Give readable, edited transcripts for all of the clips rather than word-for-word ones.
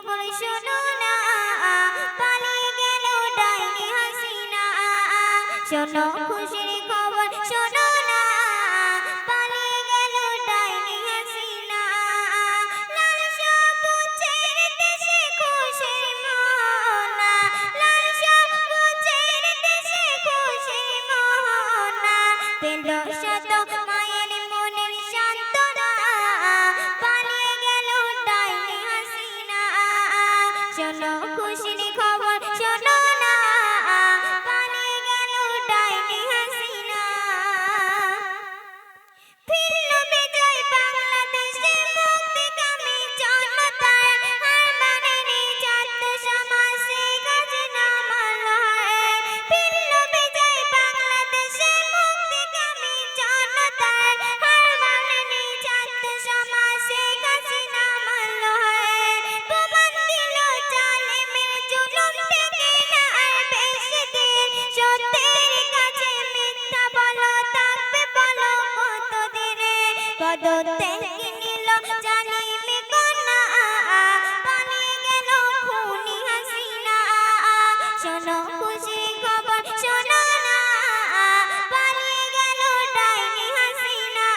খবর শোনো না, পালিয়ে গেল ডাইনি হাসিনা। শোনো খুশির খবর শোনো না, পালিয়ে গেল ডাইনি হাসিনা। লাল সবুজের দেশে খুশির মোহনা, লাল সবুজের দেশে খুশির মোহনা। পেল শত মায়ের মনের সান্ত্বনা, পালিয়ে গেল ডাইনি হাসিনা। শোনো খুশির খবর শোনো না, পালিয়ে গেল ডাইনি হাসিনা। ফিরল বিজয় বাংলাদেশে, মুক্তিকামী জনতার হার মানেনি ছাত্র সমাজ, শেখ হাসিনা মারল হায়। ফিরল বিজয় বাংলাদেশে, মুক্তিকামী জনতার হার মানেনি ছাত্র সমাজ, শেখ হাসিনা মারল হায়। প্রমাণ দিল জালেমের জুলুম টেকে না আর বেশিদিন, সত্যের কাছে মিথ্যা বলো থাকবে বলো কতদিনে। পদত্যাগ নিল জালিমি কন্যা, পালিয়ে গেল খুনি হাসিনা। শোনো খুশির খবর শোনো না, পালিয়ে গেল ডাইনি হাসিনা।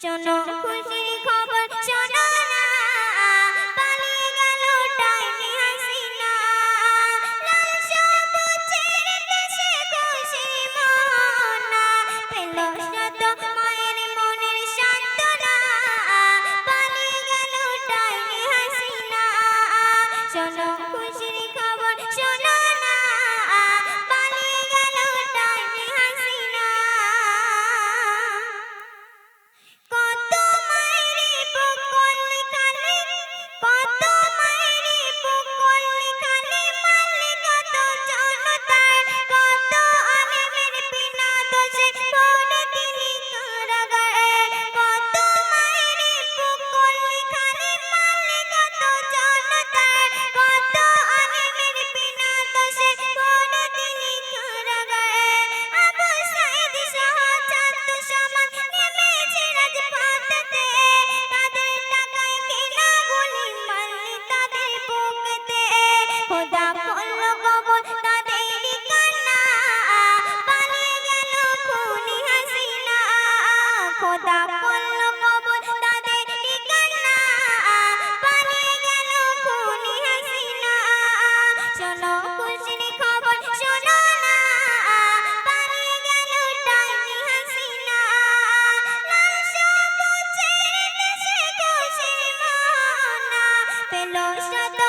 শোনো খুশির খবর শোনো না, পালিয়ে গেল ডাইনি হাসিনা। লাল সবুজের দেশে খুশির মোহনা, পেল শত মায়ের মনের সান্ত্বনা, পালিয়ে গেল ডাইনি হাসিনা। শোনো খুশির খবর শোনো না, পালিয়ে গেল ডাইনি হাসিনা। কত মায়ের বুক করলি খালি, কত মায়ের বুক করলি খালি, মারলি কত জনতার, কত আলেমের বিনা দোষে ভরে দিলি কারাগারে। কত মায়ের বুক করলি খালি, মারলি কত জনতার, কত আলেমের বিনা দোষে ভরে দিলি কারাগারে। আবু সাঈদ সহ ছাত্র সমাজ নেমেছে রাজপথেতে, তাদের টাকায় কেনা গুলি মারলি তাদের বুকেতে। খোদা করল কবর তাদেরই কান্না, পালিয়ে গেল খুনি হাসিনা। খোদা করল কবর তাদেরই কান্না, পালিয়ে গেল খুনি হাসিনা। শোনো খুশির খবর শোনো না, পালিয়ে গেল ডাইনি হাসিনা। লাল সবুজের দেশে খুশির মোহনা, পেল শত